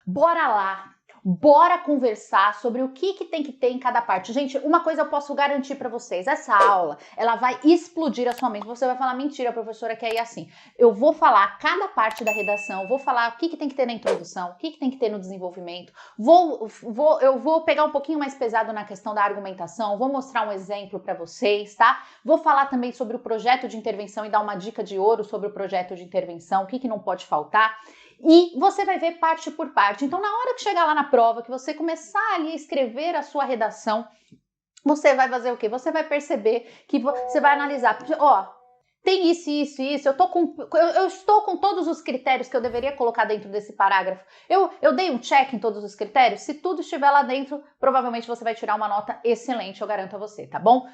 Bora lá! Bora conversar sobre o que tem que ter em cada parte. Gente, uma coisa eu posso garantir para vocês, essa aula, ela vai explodir a sua mente. Você vai falar, mentira, professora, que é assim. Eu vou falar cada parte da redação, vou falar o que tem que ter na introdução, o que tem que ter no desenvolvimento, eu vou pegar um pouquinho mais pesado na questão da argumentação, vou mostrar um exemplo para vocês, tá? Vou falar também sobre o projeto de intervenção e dar uma dica de ouro sobre o projeto de intervenção, o que não pode faltar. E você vai ver parte por parte. Então, na hora que chegar lá na prova, que você começar ali a escrever a sua redação, você vai fazer o quê? Você vai perceber que você vai analisar, ó, tem isso, eu estou com todos os critérios que eu deveria colocar dentro desse parágrafo. Eu dei um check em todos os critérios? Se tudo estiver lá dentro, provavelmente você vai tirar uma nota excelente, eu garanto a você, tá bom?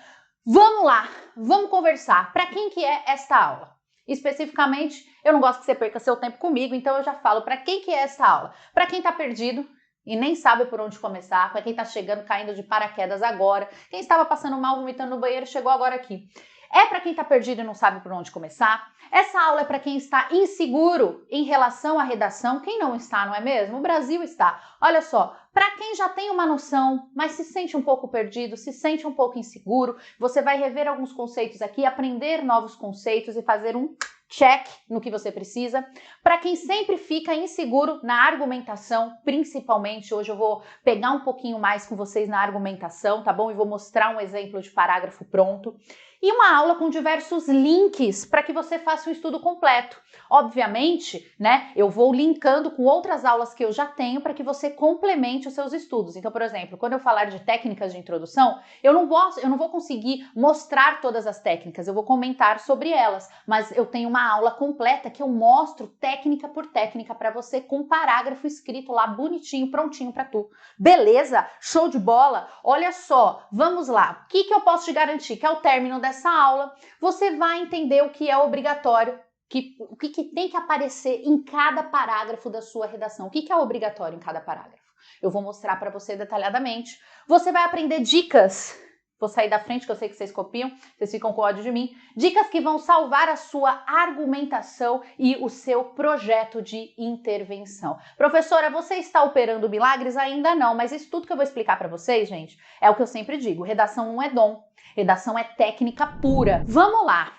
Vamos lá, vamos conversar. Para quem que é esta aula? Especificamente, eu não gosto que você perca seu tempo comigo, então eu já falo para quem que é essa aula. Para quem está perdido e nem sabe por onde começar, para quem está chegando, caindo de paraquedas agora, quem estava passando mal, vomitando no banheiro, chegou agora aqui. É para quem está perdido e não sabe por onde começar. Essa aula é para quem está inseguro em relação à redação. Quem não está, não é mesmo? O Brasil está. Olha só, para quem já tem uma noção, mas se sente um pouco perdido, se sente um pouco inseguro, você vai rever alguns conceitos aqui, aprender novos conceitos e fazer um check no que você precisa. Para quem sempre fica inseguro na argumentação, principalmente, hoje eu vou pegar um pouquinho mais com vocês na argumentação, tá bom? E vou mostrar um exemplo de parágrafo pronto. E uma aula com diversos links para que você faça um estudo completo. Obviamente, né, eu vou linkando com outras aulas que eu já tenho para que você complemente os seus estudos. Então, por exemplo, quando eu falar de técnicas de introdução, eu não vou conseguir mostrar todas as técnicas, eu vou comentar sobre elas, mas eu tenho uma aula completa que eu mostro técnica por técnica para você com um parágrafo escrito lá bonitinho, prontinho para tu. Beleza? Show de bola? Olha só, vamos lá. O que eu posso te garantir? Que ao término dessa aula, você vai entender o que é obrigatório, o que tem que aparecer em cada parágrafo da sua redação. O que é obrigatório em cada parágrafo? Eu vou mostrar para você detalhadamente. Você vai aprender dicas. Vou sair da frente, que eu sei que vocês copiam, vocês ficam com ódio de mim. Dicas que vão salvar a sua argumentação e o seu projeto de intervenção. Professora, você está operando milagres? Ainda não, mas isso tudo que eu vou explicar para vocês, gente, é o que eu sempre digo. Redação não é dom, redação é técnica pura. Vamos lá,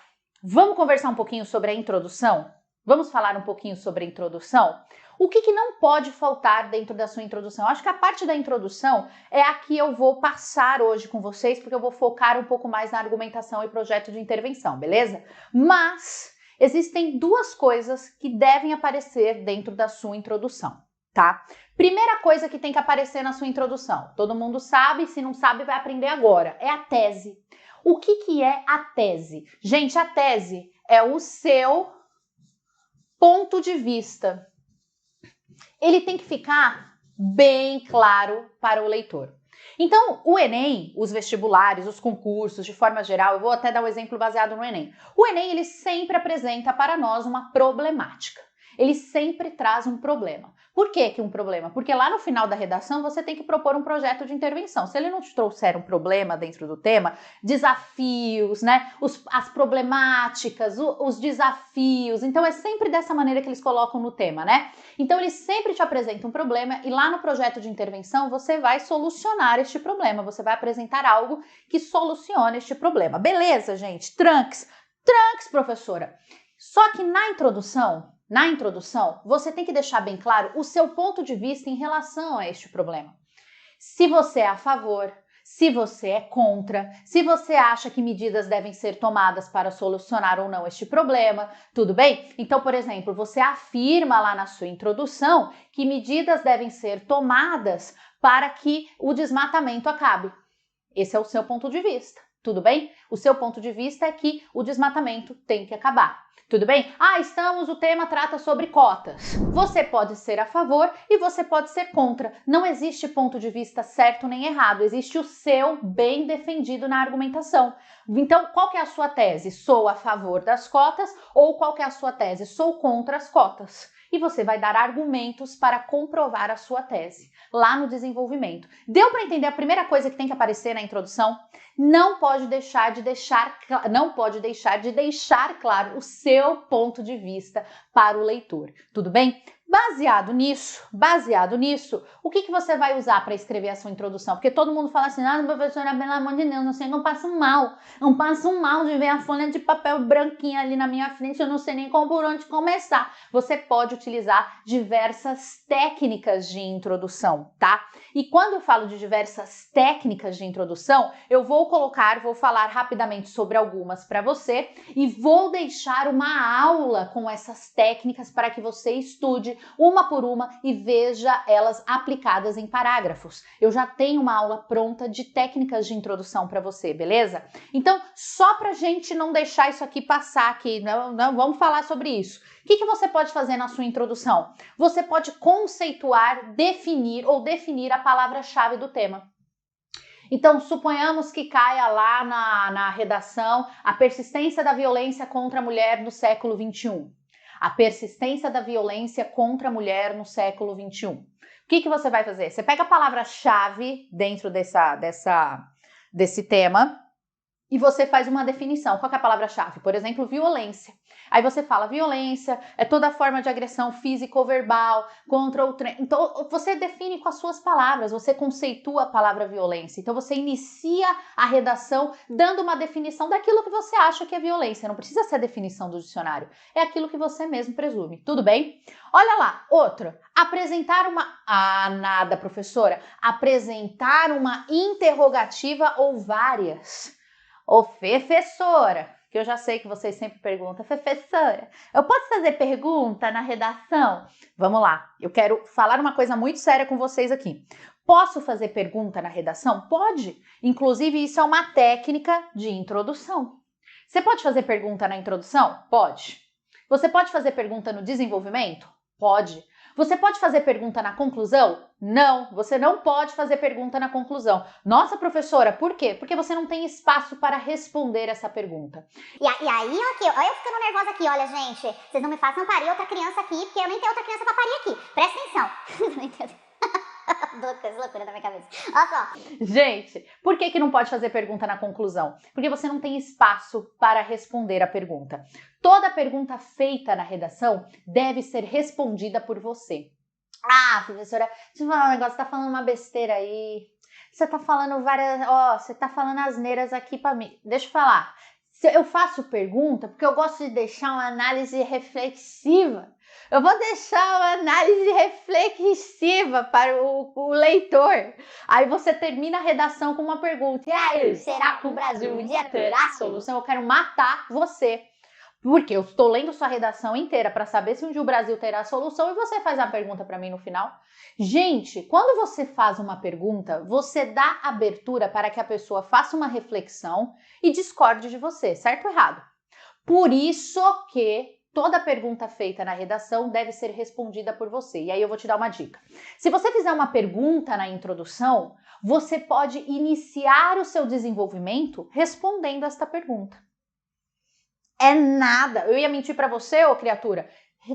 vamos conversar um pouquinho sobre a introdução? Vamos falar um pouquinho sobre a introdução? O que não pode faltar dentro da sua introdução? Eu acho que a parte da introdução é a que eu vou passar hoje com vocês, porque eu vou focar um pouco mais na argumentação e projeto de intervenção, beleza? Mas existem duas coisas que devem aparecer dentro da sua introdução, tá? Primeira coisa que tem que aparecer na sua introdução, todo mundo sabe, se não sabe vai aprender agora, é a tese. O que é a tese? Gente, a tese é o seu ponto de vista. Ele tem que ficar bem claro para o leitor. Então, o Enem, os vestibulares, os concursos, de forma geral, eu vou até dar um exemplo baseado no Enem. O Enem, ele sempre apresenta para nós uma problemática. Ele sempre traz um problema. Por que um problema? Porque lá no final da redação você tem que propor um projeto de intervenção. Se ele não te trouxer um problema dentro do tema, desafios, né? As problemáticas, os desafios. Então é sempre dessa maneira que eles colocam no tema, né? Então eles sempre te apresentam um problema e lá no projeto de intervenção você vai solucionar este problema. Você vai apresentar algo que solucione este problema. Beleza, gente? Tranques, professora. Só que na introdução, você tem que deixar bem claro o seu ponto de vista em relação a este problema. Se você é a favor, se você é contra, se você acha que medidas devem ser tomadas para solucionar ou não este problema, tudo bem? Então, por exemplo, você afirma lá na sua introdução que medidas devem ser tomadas para que o desmatamento acabe. Esse é o seu ponto de vista, tudo bem? O seu ponto de vista é que o desmatamento tem que acabar. Tudo bem? O tema trata sobre cotas. Você pode ser a favor e você pode ser contra. Não existe ponto de vista certo nem errado, existe o seu bem defendido na argumentação. Então, qual que é a sua tese? Sou a favor das cotas ou qual que é a sua tese? Sou contra as cotas. E você vai dar argumentos para comprovar a sua tese, lá no desenvolvimento. Deu para entender a primeira coisa que tem que aparecer na introdução? Não pode deixar de deixar claro o seu ponto de vista para o leitor, tudo bem? Baseado nisso, o que você vai usar para escrever a sua introdução? Porque todo mundo fala assim, professora, pelo amor de Deus, não sei, eu passo mal de ver a folha de papel branquinha ali na minha frente, eu não sei nem por onde começar. Você pode utilizar diversas técnicas de introdução, tá? E quando eu falo de diversas técnicas de introdução, eu vou falar rapidamente sobre algumas para você e vou deixar uma aula com essas técnicas para que você estude uma por uma e veja elas aplicadas em parágrafos. Eu já tenho uma aula pronta de técnicas de introdução para você, beleza? Então, só para a gente não deixar isso aqui passar aqui, não vamos falar sobre isso. O que você pode fazer na sua introdução? Você pode conceituar, definir a palavra-chave do tema. Então, suponhamos que caia lá na redação a persistência da violência contra a mulher no século XXI. A persistência da violência contra a mulher no século XXI. O que você vai fazer? Você pega a palavra-chave dentro desse tema e você faz uma definição. Qual que é a palavra-chave? Por exemplo, violência. Aí você fala, violência é toda forma de agressão física ou verbal contra outra. Então, você define com as suas palavras, você conceitua a palavra violência. Então, você inicia a redação dando uma definição daquilo que você acha que é violência. Não precisa ser a definição do dicionário. É aquilo que você mesmo presume. Tudo bem? Olha lá, outro. Apresentar uma... Ah, nada, professora. Apresentar uma interrogativa ou várias. Ô, professora, que eu já sei que vocês sempre perguntam, professora, eu posso fazer pergunta na redação? Vamos lá, eu quero falar uma coisa muito séria com vocês aqui. Posso fazer pergunta na redação? Pode. Inclusive, isso é uma técnica de introdução. Você pode fazer pergunta na introdução? Pode. Você pode fazer pergunta no desenvolvimento? Pode. Você pode fazer pergunta na conclusão? Não, você não pode fazer pergunta na conclusão. Nossa, professora, por quê? Porque você não tem espaço para responder essa pergunta. E aí, aqui, olha eu ficando nervosa aqui, olha, gente, vocês não me façam parir outra criança aqui, porque eu nem tenho outra criança para parir aqui. Presta atenção. Loucura da minha cabeça. Olha só. Gente, por que não pode fazer pergunta na conclusão? Porque você não tem espaço para responder a pergunta. Toda pergunta feita na redação deve ser respondida por você. Ah, professora, deixa eu falar um negócio, você tá falando uma besteira aí. Você tá falando você tá falando asneiras aqui pra mim. Deixa eu falar. Eu faço pergunta porque eu gosto de deixar uma análise reflexiva. Eu vou deixar uma análise reflexiva para o leitor. Aí você termina a redação com uma pergunta. E aí, será que o Brasil um dia terá solução? Eu quero matar você. Porque eu estou lendo sua redação inteira para saber se um dia o Brasil terá solução e você faz a pergunta para mim no final. Gente, quando você faz uma pergunta, você dá abertura para que a pessoa faça uma reflexão e discorde de você, certo ou errado? Por isso que toda pergunta feita na redação deve ser respondida por você. E aí eu vou te dar uma dica. Se você fizer uma pergunta na introdução, você pode iniciar o seu desenvolvimento respondendo esta pergunta. É nada. Eu ia mentir para você, ô criatura.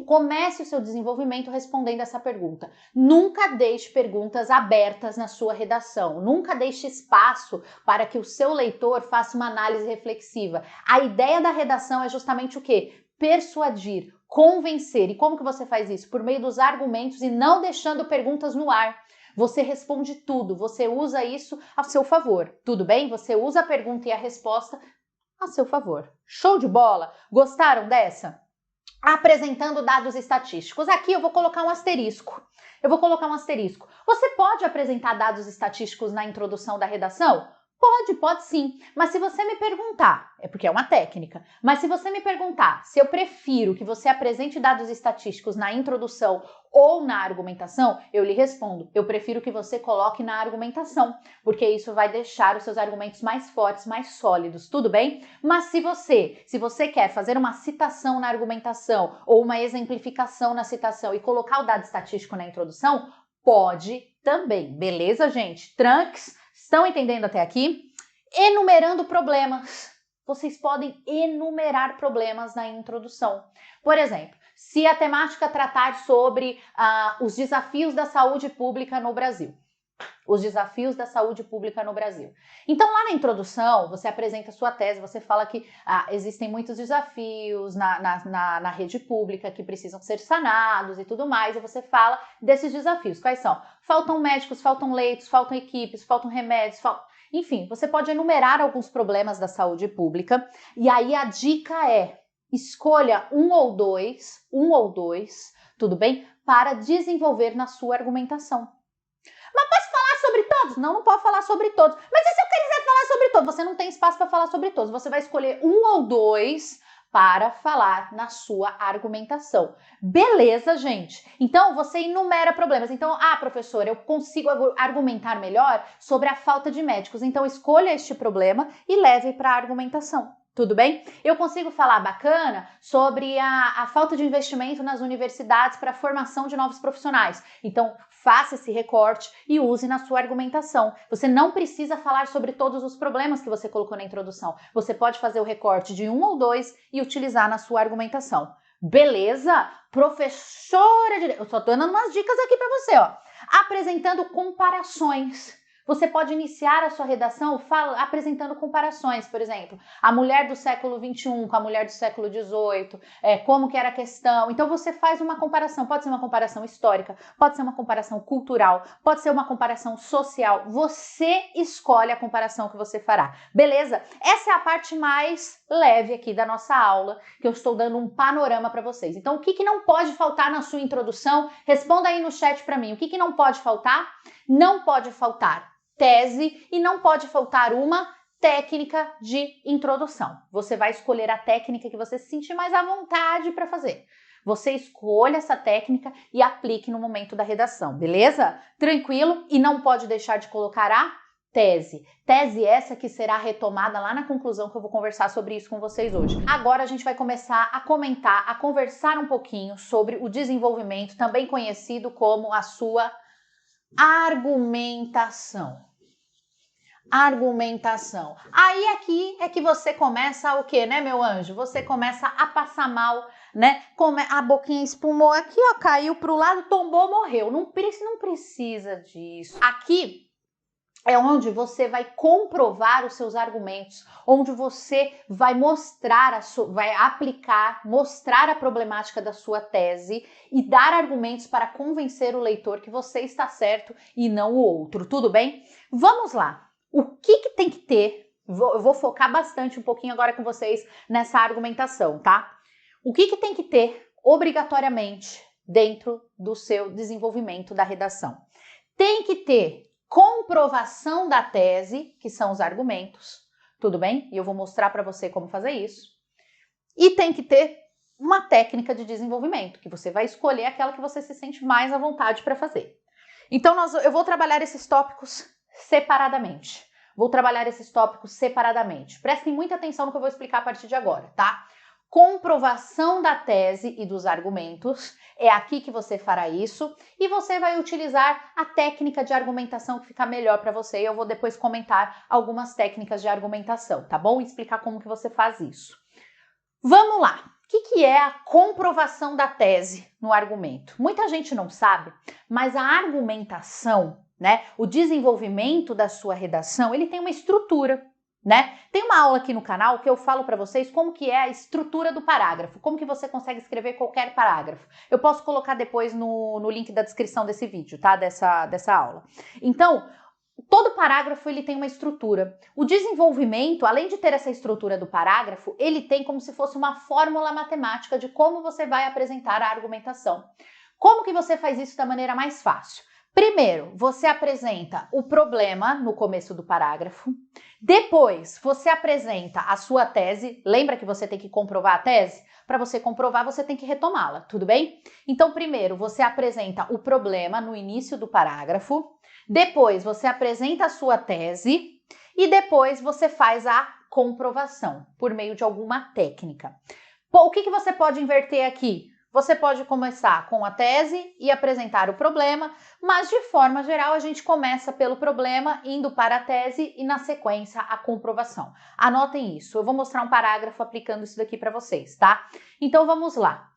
Comece o seu desenvolvimento respondendo essa pergunta. Nunca deixe perguntas abertas na sua redação. Nunca deixe espaço para que o seu leitor faça uma análise reflexiva. A ideia da redação é justamente o quê? Persuadir, convencer. E como que você faz isso? Por meio dos argumentos e não deixando perguntas no ar. Você responde tudo, você usa isso a seu favor. Tudo bem? Você usa a pergunta e a resposta a seu favor. Show de bola? Gostaram dessa? Apresentando dados estatísticos. Aqui eu vou colocar um asterisco. Você pode apresentar dados estatísticos na introdução da redação? Pode sim. Mas se você me perguntar, é porque é uma técnica, mas se você me perguntar se eu prefiro que você apresente dados estatísticos na introdução ou na argumentação, eu lhe respondo, eu prefiro que você coloque na argumentação, porque isso vai deixar os seus argumentos mais fortes, mais sólidos, tudo bem? Mas se você quer fazer uma citação na argumentação ou uma exemplificação na citação e colocar o dado estatístico na introdução, pode também, beleza, gente? Tranques? Estão entendendo até aqui? Enumerando problemas. Vocês podem enumerar problemas na introdução. Por exemplo, se a temática tratar sobre os desafios da saúde pública no Brasil. os desafios da saúde pública no Brasil. Então, lá na introdução, você apresenta a sua tese, você fala que existem muitos desafios na rede pública que precisam ser sanados e tudo mais, e você fala desses desafios. Quais são? Faltam médicos, faltam leitos, faltam equipes, faltam remédios, enfim, você pode enumerar alguns problemas da saúde pública, e aí a dica é: escolha um ou dois, tudo bem? Para desenvolver na sua argumentação. Mas posso falar sobre todos? Não, não pode falar sobre todos. Mas e se eu quiser falar sobre todos? Você não tem espaço para falar sobre todos. Você vai escolher um ou dois para falar na sua argumentação. Beleza, gente? Então, você enumera problemas. Então, professora, eu consigo argumentar melhor sobre a falta de médicos. Então, escolha este problema e leve para a argumentação. Tudo bem? Eu consigo falar bacana sobre a falta de investimento nas universidades para a formação de novos profissionais. Então, faça esse recorte e use na sua argumentação. Você não precisa falar sobre todos os problemas que você colocou na introdução. Você pode fazer o recorte de um ou dois e utilizar na sua argumentação. Beleza? Professora de... Eu só tô dando umas dicas aqui para você, ó. Apresentando comparações. Você pode iniciar a sua redação apresentando comparações, por exemplo, a mulher do século XXI com a mulher do século XVIII, como que era a questão. Então você faz uma comparação, pode ser uma comparação histórica, pode ser uma comparação cultural, pode ser uma comparação social. Você escolhe a comparação que você fará, beleza? Essa é a parte mais leve aqui da nossa aula, que eu estou dando um panorama para vocês. Então o que não pode faltar na sua introdução? Responda aí no chat para mim. O que não pode faltar? Não pode faltar tese e não pode faltar uma técnica de introdução. Você vai escolher a técnica que você se sentir mais à vontade para fazer. Você escolha essa técnica e aplique no momento da redação, beleza? Tranquilo? E não pode deixar de colocar a tese. Tese essa que será retomada lá na conclusão, que eu vou conversar sobre isso com vocês hoje. Agora a gente vai começar a comentar, a conversar um pouquinho sobre o desenvolvimento, também conhecido como a sua argumentação. Argumentação. Aí aqui é que você começa o quê, né, meu anjo? Você começa a passar mal, né? A boquinha espumou aqui, ó, caiu pro lado, tombou, morreu. Não precisa disso. Aqui é onde você vai comprovar os seus argumentos, onde você vai mostrar, vai aplicar, mostrar a problemática da sua tese e dar argumentos para convencer o leitor que você está certo e não o outro, tudo bem? Vamos lá. O que tem que ter? Eu vou focar bastante um pouquinho agora com vocês nessa argumentação, tá? O que tem que ter obrigatoriamente dentro do seu desenvolvimento da redação? Tem que ter comprovação da tese, que são os argumentos, tudo bem? E eu vou mostrar para você como fazer isso. E tem que ter uma técnica de desenvolvimento, que você vai escolher aquela que você se sente mais à vontade para fazer. Então, eu vou trabalhar esses tópicos separadamente. Prestem muita atenção no que eu vou explicar a partir de agora, tá? Comprovação da tese e dos argumentos, é aqui que você fará isso, e você vai utilizar a técnica de argumentação que fica melhor para você, e eu vou depois comentar algumas técnicas de argumentação, tá bom? E explicar como que você faz isso. Vamos lá! O que é a comprovação da tese no argumento? Muita gente não sabe, mas a argumentação, né, o desenvolvimento da sua redação, ele tem uma estrutura, né? Tem uma aula aqui no canal que eu falo para vocês como que é a estrutura do parágrafo, como que você consegue escrever qualquer parágrafo. Eu posso colocar depois no link da descrição desse vídeo, tá? Dessa aula. Então, todo parágrafo ele tem uma estrutura. O desenvolvimento, além de ter essa estrutura do parágrafo, ele tem como se fosse uma fórmula matemática de como você vai apresentar a argumentação. Como que você faz isso da maneira mais fácil? Primeiro, você apresenta o problema no começo do parágrafo. Depois, você apresenta a sua tese. Lembra que você tem que comprovar a tese? Para você comprovar, você tem que retomá-la, tudo bem? Então, primeiro, você apresenta o problema no início do parágrafo. Depois, você apresenta a sua tese. E depois, você faz a comprovação por meio de alguma técnica. Pô, o que você pode inverter aqui? Você pode começar com a tese e apresentar o problema, mas de forma geral a gente começa pelo problema, indo para a tese e na sequência a comprovação. Anotem isso, eu vou mostrar um parágrafo aplicando isso daqui para vocês, tá? Então vamos lá.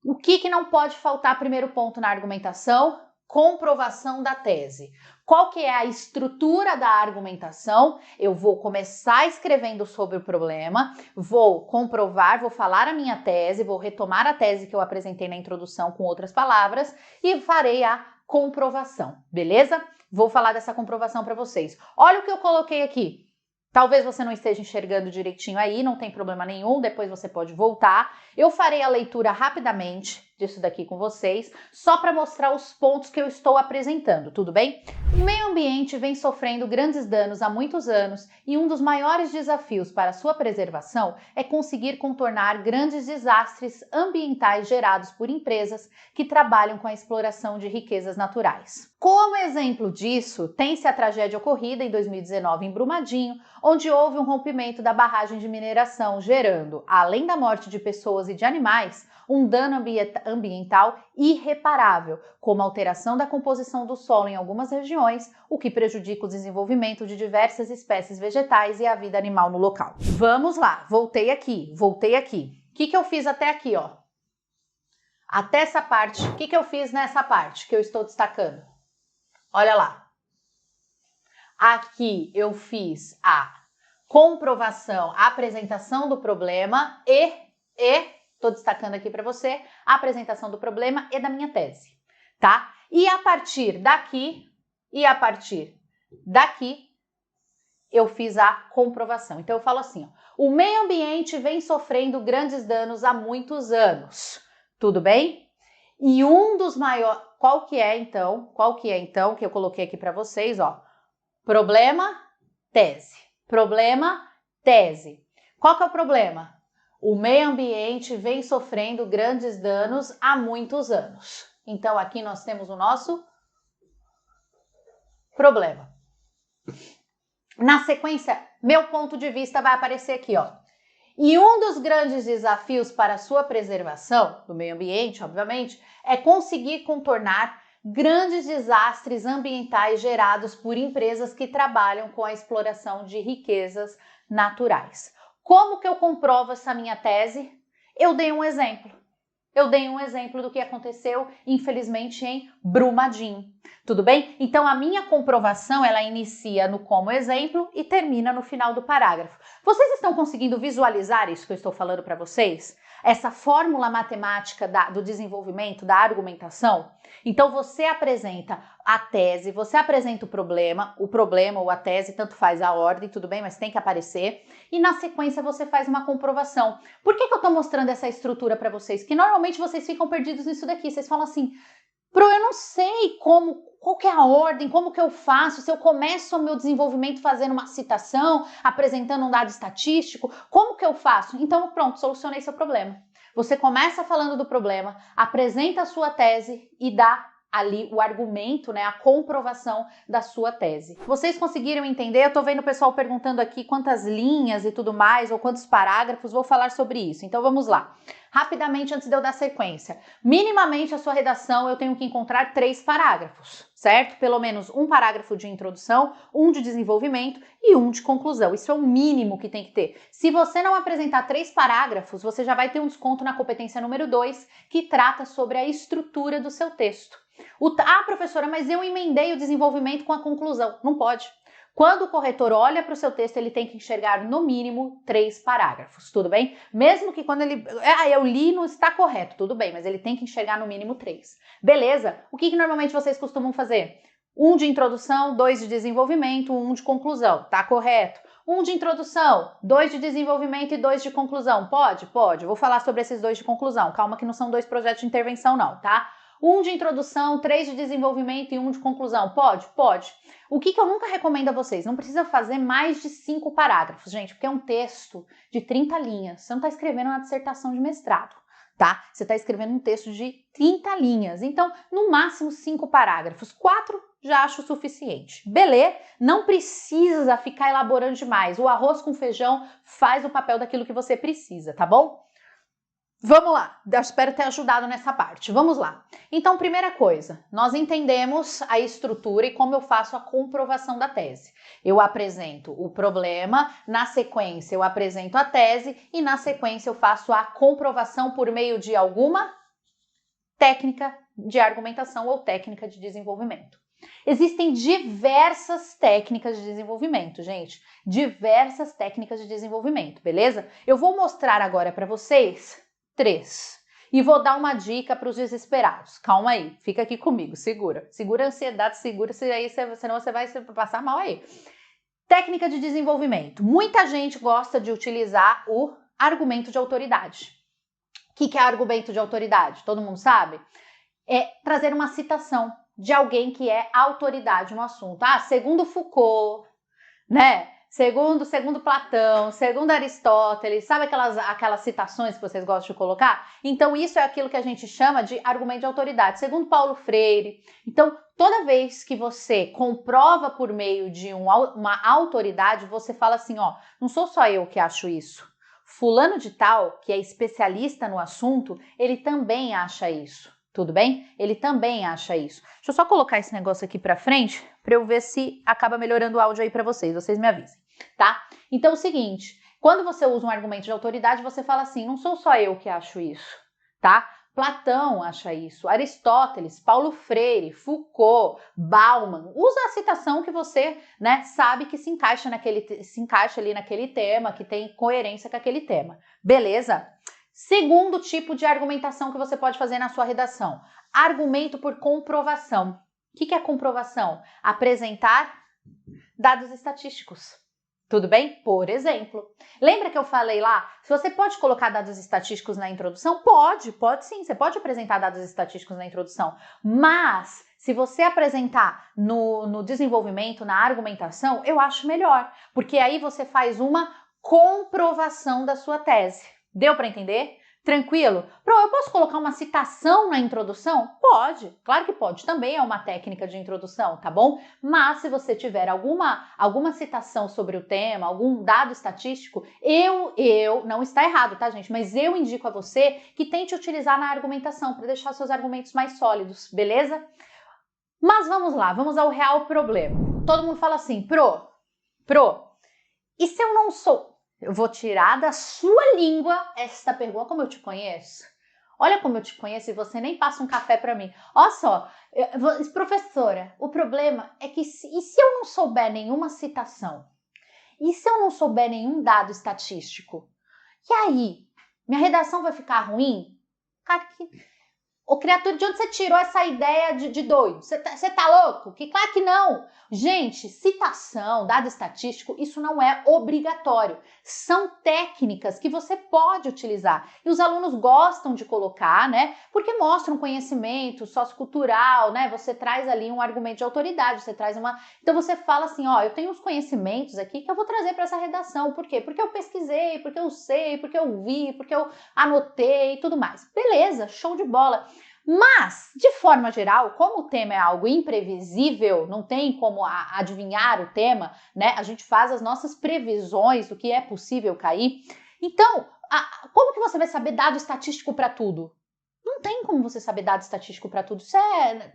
O que não pode faltar, primeiro ponto na argumentação? comprovação da tese. Qual que é a estrutura da argumentação? Eu vou começar escrevendo sobre o problema, vou comprovar, vou falar a minha tese, vou retomar a tese que eu apresentei na introdução com outras palavras e farei a comprovação, beleza? Vou falar dessa comprovação para vocês. Olha o que eu coloquei aqui. Talvez você não esteja enxergando direitinho aí, não tem problema nenhum, depois você pode voltar. Eu farei a leitura rapidamente disso daqui com vocês, só para mostrar os pontos que eu estou apresentando, tudo bem? O meio ambiente vem sofrendo grandes danos há muitos anos e um dos maiores desafios para sua preservação é conseguir contornar grandes desastres ambientais gerados por empresas que trabalham com a exploração de riquezas naturais. Como exemplo disso, tem-se a tragédia ocorrida em 2019 em Brumadinho, onde houve um rompimento da barragem de mineração, gerando, além da morte de pessoas e de animais, um dano ambiental irreparável, como alteração da composição do solo em algumas regiões, o que prejudica o desenvolvimento de diversas espécies vegetais e a vida animal no local. Vamos lá, voltei aqui. O que eu fiz até aqui, ó? Até essa parte, o que eu fiz nessa parte que eu estou destacando? Olha lá. Aqui eu fiz a comprovação, a apresentação do problema estou destacando aqui para você a apresentação do problema e da minha tese, tá? E a partir daqui, eu fiz a comprovação. Então eu falo assim, ó, o meio ambiente vem sofrendo grandes danos há muitos anos, tudo bem? E um dos maiores, qual que é então, que eu coloquei aqui para vocês, ó, problema, tese. Qual que é o problema? O meio ambiente vem sofrendo grandes danos há muitos anos. Então, aqui nós temos o nosso problema. Na sequência, meu ponto de vista vai aparecer aqui, ó. E um dos grandes desafios para a sua preservação do meio ambiente, obviamente, é conseguir contornar grandes desastres ambientais gerados por empresas que trabalham com a exploração de riquezas naturais. Como que eu comprovo essa minha tese? Eu dei um exemplo. Do que aconteceu, infelizmente, em Brumadinho. Tudo bem? Então, a minha comprovação, ela inicia no como exemplo e termina no final do parágrafo. Vocês estão conseguindo visualizar isso que eu estou falando para vocês? Essa fórmula matemática do desenvolvimento, da argumentação? Então, você apresenta a tese, você apresenta o problema ou a tese, tanto faz a ordem, tudo bem, mas tem que aparecer. E na sequência você faz uma comprovação. Por que eu estou mostrando essa estrutura para vocês? Que normalmente vocês ficam perdidos nisso daqui. Vocês falam assim, Pro, eu não sei qual que é a ordem, como que eu faço, se eu começo o meu desenvolvimento fazendo uma citação, apresentando um dado estatístico, como que eu faço? Então, pronto, solucionei seu problema. Você começa falando do problema, apresenta a sua tese e dá ali o argumento, né, a comprovação da sua tese. Vocês conseguiram entender? Eu tô vendo o pessoal perguntando aqui quantas linhas e tudo mais, ou quantos parágrafos, vou falar sobre isso. Então vamos lá. Rapidamente, antes de eu dar sequência. Minimamente a sua redação eu tenho que encontrar 3 parágrafos, certo? Pelo menos um parágrafo de introdução, um de desenvolvimento e um de conclusão. Isso é o mínimo que tem que ter. Se você não apresentar 3 parágrafos, você já vai ter um desconto na competência número 2, que trata sobre a estrutura do seu texto. Professora, mas eu emendei o desenvolvimento com a conclusão. Não pode. Quando o corretor olha para o seu texto, ele tem que enxergar no mínimo 3 parágrafos, tudo bem? Mesmo que quando ele... eu li, não está correto, tudo bem, mas ele tem que enxergar no mínimo 3. Beleza? O que normalmente vocês costumam fazer? 1 de introdução, 2 de desenvolvimento, 1 de conclusão. Tá correto. 1 de introdução, 2 de desenvolvimento e 2 de conclusão. Pode? Pode. Eu vou falar sobre esses 2 de conclusão. Calma que não são 2 projetos de intervenção não, tá? 1 de introdução, 3 de desenvolvimento e 1 de conclusão. Pode? Pode. O que eu nunca recomendo a vocês? Não precisa fazer mais de 5 parágrafos, gente, porque é um texto de 30 linhas. Você não está escrevendo uma dissertação de mestrado, tá? Você está escrevendo um texto de 30 linhas. Então, no máximo 5 parágrafos. 4 já acho o suficiente. Beleza? Não precisa ficar elaborando demais. O arroz com feijão faz o papel daquilo que você precisa, tá bom? Vamos lá, eu espero ter ajudado nessa parte. Vamos lá. Então, primeira coisa, nós entendemos a estrutura e como eu faço a comprovação da tese. Eu apresento o problema, na sequência eu apresento a tese e na sequência eu faço a comprovação por meio de alguma técnica de argumentação ou técnica de desenvolvimento. Existem diversas técnicas de desenvolvimento, gente. Diversas técnicas de desenvolvimento, beleza? Eu vou mostrar agora para vocês 3. E vou dar uma dica para os desesperados. Calma aí, fica aqui comigo, segura. Segura a ansiedade, segura, senão você vai passar mal aí. Técnica de desenvolvimento. Muita gente gosta de utilizar o argumento de autoridade. O que é argumento de autoridade? Todo mundo sabe? É trazer uma citação de alguém que é autoridade no assunto. Ah, segundo Foucault, né? Segundo Platão, segundo Aristóteles, sabe aquelas citações que vocês gostam de colocar? Então, isso é aquilo que a gente chama de argumento de autoridade, segundo Paulo Freire. Então, toda vez que você comprova por meio de uma autoridade, você fala assim, ó, não sou só eu que acho isso. Fulano de tal, que é especialista no assunto, ele também acha isso. Tudo bem? Ele também acha isso. Deixa eu só colocar esse negócio aqui pra frente para eu ver se acaba melhorando o áudio aí para vocês me avisem, tá? Então é o seguinte, quando você usa um argumento de autoridade, você fala assim, não sou só eu que acho isso, tá? Platão acha isso, Aristóteles, Paulo Freire, Foucault, Bauman, usa a citação que você, né, sabe que se encaixa ali naquele tema, que tem coerência com aquele tema, beleza? Segundo tipo de argumentação que você pode fazer na sua redação, argumento por comprovação. O que é comprovação? Apresentar dados estatísticos. Tudo bem? Por exemplo, lembra que eu falei lá, se você pode colocar dados estatísticos na introdução? Pode sim, você pode apresentar dados estatísticos na introdução, mas se você apresentar no desenvolvimento, na argumentação, eu acho melhor, porque aí você faz uma comprovação da sua tese. Deu para entender? Tranquilo? Eu posso colocar uma citação na introdução? Pode, claro que pode. Também é uma técnica de introdução, tá bom? Mas se você tiver alguma citação sobre o tema, algum dado estatístico, não está errado, tá, gente? Mas eu indico a você que tente utilizar na argumentação para deixar seus argumentos mais sólidos, beleza? Mas vamos lá, vamos ao real problema. Todo mundo fala assim, e se eu não sou... Eu vou tirar da sua língua esta pergunta. Como eu te conheço? Olha como eu te conheço e você nem passa um café para mim. Olha só, professora, o problema é que e se eu não souber nenhuma citação? E se eu não souber nenhum dado estatístico? E aí? Minha redação vai ficar ruim? Cara, Ô, criatura, de onde você tirou essa ideia de doido? Você tá louco? Claro que não! Gente, citação, dado estatístico, isso não é obrigatório. São técnicas que você pode utilizar. E os alunos gostam de colocar, né? Porque mostram conhecimento sociocultural, né? Você traz ali um argumento de autoridade, você traz uma... Então você fala assim, ó, eu tenho uns conhecimentos aqui que eu vou trazer para essa redação. Por quê? Porque eu pesquisei, porque eu sei, porque eu vi, porque eu anotei e tudo mais. Beleza, show de bola. Mas, de forma geral, como o tema é algo imprevisível, não tem como adivinhar o tema, né? A gente faz as nossas previsões do que é possível cair. Então, como que você vai saber dado estatístico para tudo? Não tem como você saber dado estatístico para tudo. Isso é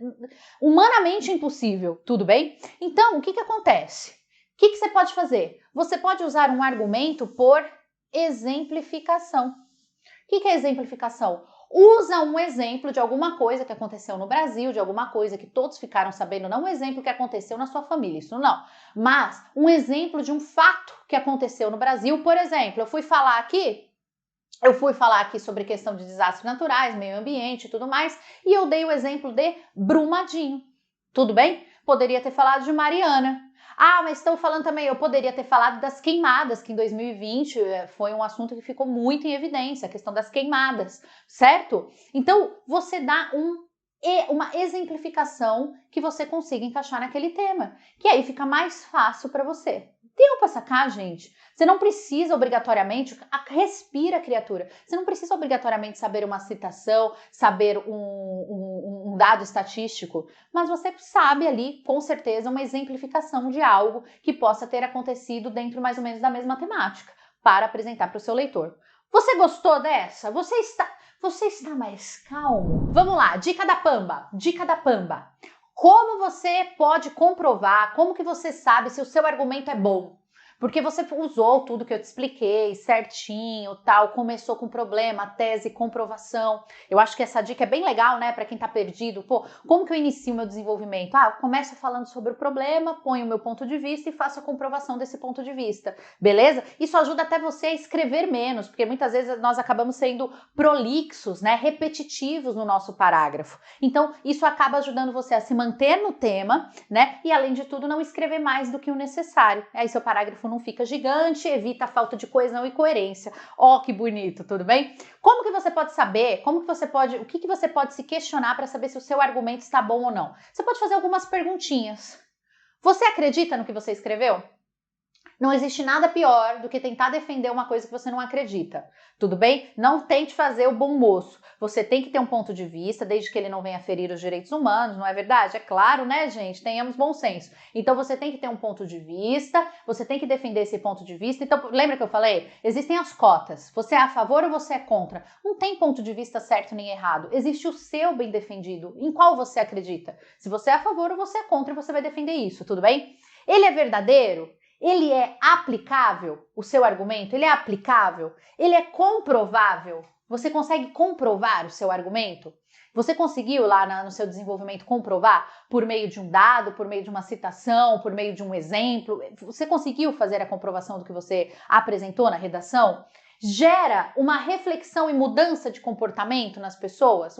humanamente impossível, tudo bem? Então, o que acontece? O que você pode fazer? Você pode usar um argumento por exemplificação. O que é exemplificação? Usa um exemplo de alguma coisa que aconteceu no Brasil, de alguma coisa que todos ficaram sabendo, não um exemplo que aconteceu na sua família, isso não, mas um exemplo de um fato que aconteceu no Brasil. Por exemplo, eu fui falar aqui sobre questão de desastres naturais, meio ambiente e tudo mais, e eu dei o exemplo de Brumadinho, tudo bem? Poderia ter falado de Mariana. Ah, mas estão falando também, eu poderia ter falado das queimadas, que em 2020 foi um assunto que ficou muito em evidência, a questão das queimadas, certo? Então, você dá uma exemplificação que você consiga encaixar naquele tema, que aí fica mais fácil para você. Deu para sacar, gente? Você não precisa obrigatoriamente, respira, criatura, você não precisa obrigatoriamente saber uma citação, saber um dado estatístico, mas você sabe ali, com certeza, uma exemplificação de algo que possa ter acontecido dentro mais ou menos da mesma temática, para apresentar para o seu leitor. Você gostou dessa? Você está mais calmo? Vamos lá, dica da Pamba, dica da Pamba. Como você pode comprovar, como que você sabe se o seu argumento é bom? Porque você usou tudo que eu te expliquei certinho, tal, começou com problema, tese, comprovação. Eu acho que essa dica é bem legal, né, para quem tá perdido. Pô, como que eu inicio o meu desenvolvimento? Eu começo falando sobre o problema, ponho o meu ponto de vista e faço a comprovação desse ponto de vista, beleza? Isso ajuda até você a escrever menos, porque muitas vezes nós acabamos sendo prolixos, né, repetitivos no nosso parágrafo. Então, isso acaba ajudando você a se manter no tema, né, e além de tudo, não escrever mais do que o necessário. Aí seu parágrafo não fica gigante, evita a falta de coesão e coerência. Ó, que bonito, tudo bem? Como que você pode saber? O que você pode se questionar para saber se o seu argumento está bom ou não? Você pode fazer algumas perguntinhas. Você acredita no que você escreveu? Não existe nada pior do que tentar defender uma coisa que você não acredita, tudo bem? Não tente fazer o bom moço. Você tem que ter um ponto de vista, desde que ele não venha ferir os direitos humanos, não é verdade? É claro, né, gente? Tenhamos bom senso. Então, você tem que ter um ponto de vista, você tem que defender esse ponto de vista. Então, lembra que eu falei? Existem as cotas. Você é a favor ou você é contra? Não tem ponto de vista certo nem errado. Existe o seu bem defendido. Em qual você acredita? Se você é a favor ou você é contra, você vai defender isso, tudo bem? Ele é verdadeiro? Ele é aplicável? O seu argumento? Ele é aplicável? Ele é comprovável? Você consegue comprovar o seu argumento? Você conseguiu lá no seu desenvolvimento comprovar por meio de um dado, por meio de uma citação, por meio de um exemplo? Você conseguiu fazer a comprovação do que você apresentou na redação? Gera uma reflexão e mudança de comportamento nas pessoas?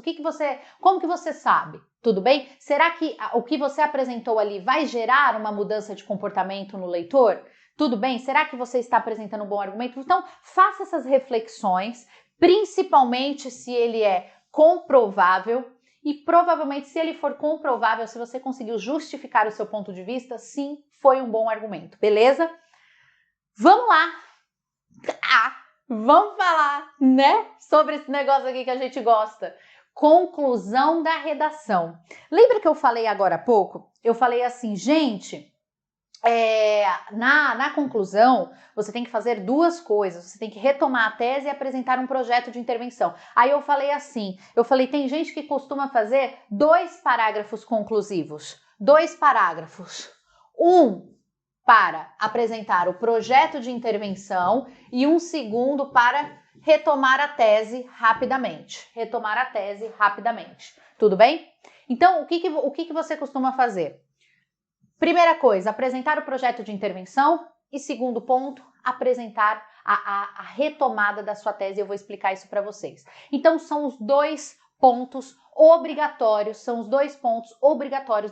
Como que você sabe? Tudo bem? Será que o que você apresentou ali vai gerar uma mudança de comportamento no leitor? Tudo bem? Será que você está apresentando um bom argumento? Então, faça essas reflexões, principalmente se ele é comprovável e provavelmente se ele for comprovável, se você conseguiu justificar o seu ponto de vista, sim, foi um bom argumento, beleza? Vamos lá! Vamos falar, né, sobre esse negócio aqui que a gente gosta. Conclusão da redação. Lembra que eu falei agora há pouco? Eu falei assim, gente, na conclusão, você tem que fazer duas coisas. Você tem que retomar a tese e apresentar um projeto de intervenção. Aí eu falei assim, tem gente que costuma fazer 2 parágrafos conclusivos. 2 parágrafos. Um para apresentar o projeto de intervenção e um segundo para retomar a tese rapidamente. Tudo bem? Então, o que você costuma fazer? Primeira coisa, apresentar o projeto de intervenção e segundo ponto, apresentar a retomada da sua tese. Eu vou explicar isso para vocês. Então, são os 2 pontos obrigatórios,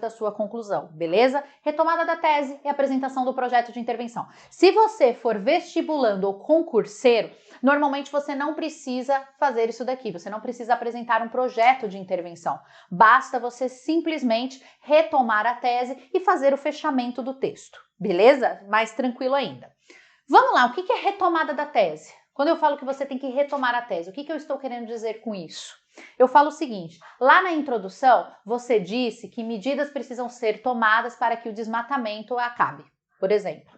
da sua conclusão, beleza? Retomada da tese e apresentação do projeto de intervenção. Se você for vestibulando ou concurseiro, normalmente você não precisa fazer isso daqui, você não precisa apresentar um projeto de intervenção. Basta você simplesmente retomar a tese e fazer o fechamento do texto, beleza? Mais tranquilo ainda. Vamos lá, o que é retomada da tese? Quando eu falo que você tem que retomar a tese, o que eu estou querendo dizer com isso? Eu falo o seguinte, lá na introdução você disse que medidas precisam ser tomadas para que o desmatamento acabe, por exemplo,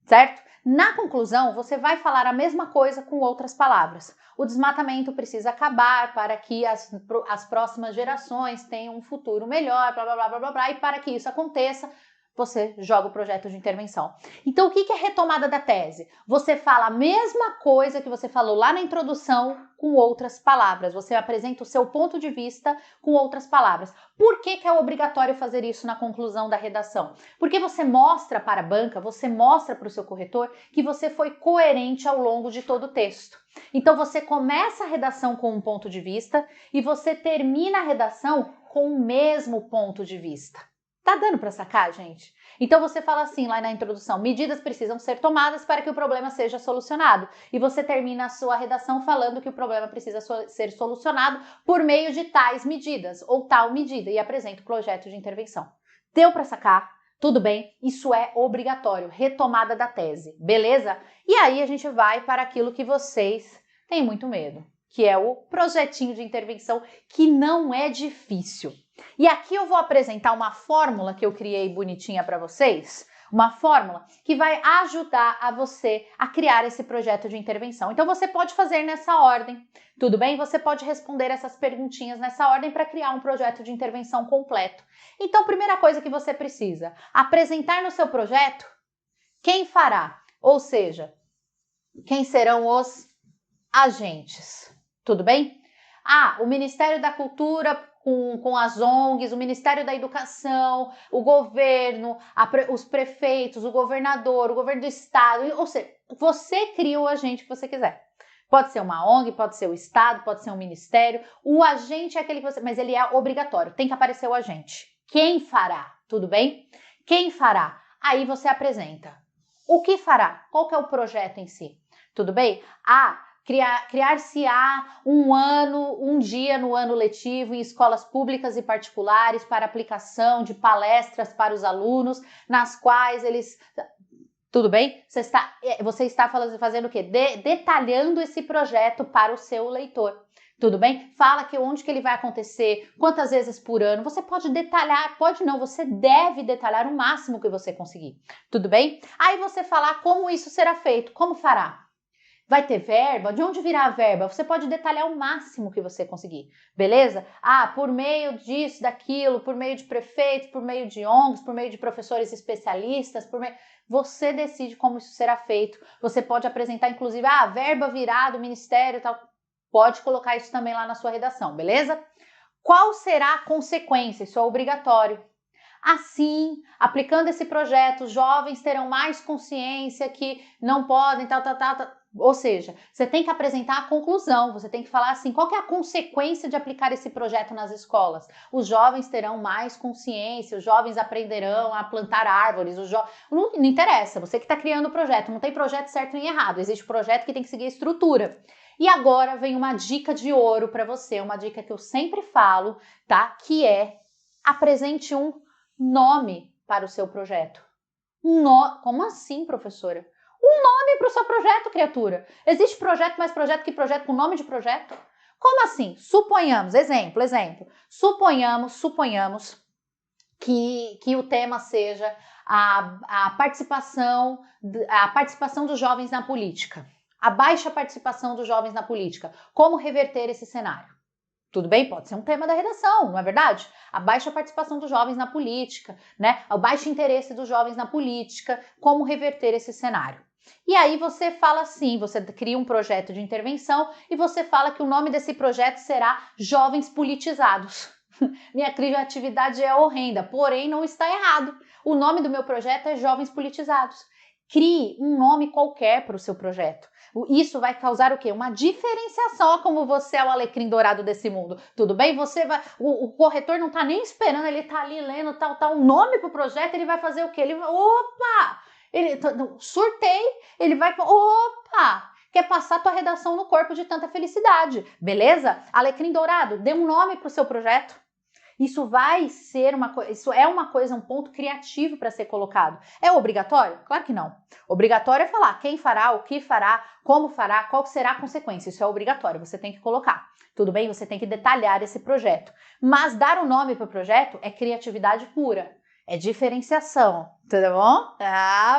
certo? Na conclusão você vai falar a mesma coisa com outras palavras. O desmatamento precisa acabar para que as próximas gerações tenham um futuro melhor, blá, blá, blá, blá, blá, blá, e para que isso aconteça, você joga o projeto de intervenção. Então, o que é retomada da tese? Você fala a mesma coisa que você falou lá na introdução com outras palavras. Você apresenta o seu ponto de vista com outras palavras. Por que é obrigatório fazer isso na conclusão da redação? Porque você mostra para a banca, você mostra para o seu corretor que você foi coerente ao longo de todo o texto. Então, você começa a redação com um ponto de vista e você termina a redação com o mesmo ponto de vista. Tá dando para sacar, gente? Então você fala assim lá na introdução, medidas precisam ser tomadas para que o problema seja solucionado. E você termina a sua redação falando que o problema precisa ser solucionado por meio de tais medidas ou tal medida e apresenta o projeto de intervenção. Deu para sacar? Tudo bem? Isso é obrigatório, retomada da tese, beleza? E aí a gente vai para aquilo que vocês têm muito medo, que é o projetinho de intervenção, que não é difícil. E aqui eu vou apresentar uma fórmula que eu criei bonitinha para vocês, uma fórmula que vai ajudar a você a criar esse projeto de intervenção. Então você pode fazer nessa ordem, tudo bem? Você pode responder essas perguntinhas nessa ordem para criar um projeto de intervenção completo. Então, primeira coisa que você precisa, apresentar no seu projeto, quem fará? Ou seja, quem serão os agentes? Tudo bem? O Ministério da Cultura com as ONGs, o Ministério da Educação, o governo, os prefeitos, o governador, o governo do estado, ou seja, você cria o agente que você quiser. Pode ser uma ONG, pode ser o estado, pode ser um ministério, o agente é aquele que você... Mas ele é obrigatório, tem que aparecer o agente. Quem fará? Tudo bem? Quem fará? Aí você apresenta. O que fará? Qual que é o projeto em si? Tudo bem? Criar-se-á um dia no ano letivo em escolas públicas e particulares para aplicação de palestras para os alunos, nas quais eles... Tudo bem? Você está fazendo o quê? Detalhando esse projeto para o seu leitor. Tudo bem? Fala que onde que ele vai acontecer, quantas vezes por ano. Você pode detalhar, pode não, você deve detalhar o máximo que você conseguir. Tudo bem? Aí você falar como isso será feito, como fará. Vai ter verba? De onde virá a verba? Você pode detalhar o máximo que você conseguir, beleza? Por meio disso, daquilo, por meio de prefeitos, por meio de ONGs, por meio de professores especialistas, você decide como isso será feito. Você pode apresentar, inclusive, a verba virá do ministério e tal. Pode colocar isso também lá na sua redação, beleza? Qual será a consequência? Isso é obrigatório. Assim, aplicando esse projeto, os jovens terão mais consciência que não podem, tal. Ou seja, você tem que apresentar a conclusão, você tem que falar assim, qual que é a consequência de aplicar esse projeto nas escolas? Os jovens terão mais consciência, os jovens aprenderão a plantar árvores, não interessa, você que está criando o projeto, não tem projeto certo nem errado, existe projeto que tem que seguir a estrutura. E agora vem uma dica de ouro para você, uma dica que eu sempre falo, tá? Que é, apresente um nome para o seu projeto. Como assim, professora? Um nome para o seu projeto, criatura. Existe projeto mais projeto que projeto com nome de projeto? Como assim? Suponhamos, exemplo. Suponhamos que o tema seja a participação dos jovens na política. A baixa participação dos jovens na política. Como reverter esse cenário? Tudo bem? Pode ser um tema da redação, não é verdade? A baixa participação dos jovens na política, né? O baixo interesse dos jovens na política, como reverter esse cenário. E aí você fala assim, você cria um projeto de intervenção e você fala que o nome desse projeto será Jovens Politizados. Minha criatividade é horrenda, porém não está errado. O nome do meu projeto é Jovens Politizados. Crie um nome qualquer para o seu projeto. Isso vai causar o quê? Uma diferenciação, como você é o alecrim dourado desse mundo. Tudo bem? O corretor não está nem esperando, ele está ali lendo tal nome para o projeto, ele vai fazer o quê? Surtei, ele vai... Opa! Quer passar tua redação no corpo de tanta felicidade, beleza? Alecrim dourado, dê um nome para o seu projeto. Isso vai ser um ponto criativo para ser colocado. É obrigatório? Claro que não. Obrigatório é falar quem fará, o que fará, como fará, qual será a consequência. Isso é obrigatório, você tem que colocar. Tudo bem? Você tem que detalhar esse projeto. Mas dar um nome para o projeto é criatividade pura. É diferenciação, tudo bom?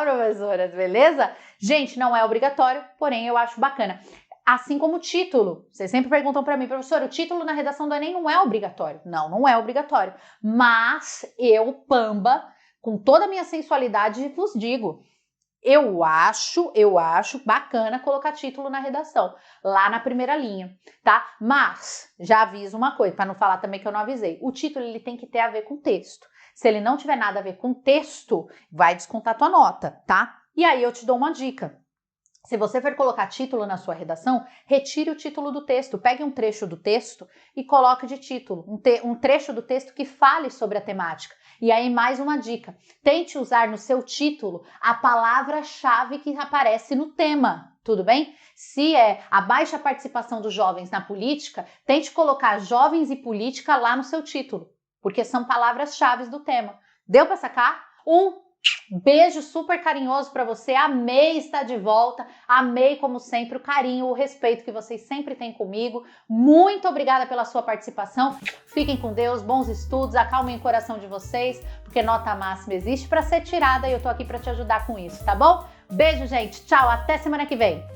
Professoras, beleza? Gente, não é obrigatório, porém eu acho bacana. Assim como o título. Vocês sempre perguntam para mim, professora, o título na redação do Enem não é obrigatório. Não é obrigatório. Mas eu, Pamba, com toda a minha sensualidade, vos digo, eu acho bacana colocar título na redação, lá na primeira linha, tá? Mas, já aviso uma coisa, para não falar também que eu não avisei. O título, ele tem que ter a ver com texto. Se ele não tiver nada a ver com texto, vai descontar tua nota, tá? E aí eu te dou uma dica. Se você for colocar título na sua redação, retire o título do texto. Pegue um trecho do texto e coloque de título. Um trecho do texto que fale sobre a temática. E aí, mais uma dica. Tente usar no seu título a palavra-chave que aparece no tema. Tudo bem? Se é a baixa participação dos jovens na política, tente colocar jovens e política lá no seu título. Porque são palavras-chave do tema. Deu para sacar? Um beijo super carinhoso para você, amei estar de volta, amei como sempre o carinho, o respeito que vocês sempre têm comigo, muito obrigada pela sua participação, fiquem com Deus, bons estudos, acalmem o coração de vocês, porque nota máxima existe para ser tirada e eu tô aqui para te ajudar com isso, tá bom? Beijo, gente, tchau, até semana que vem!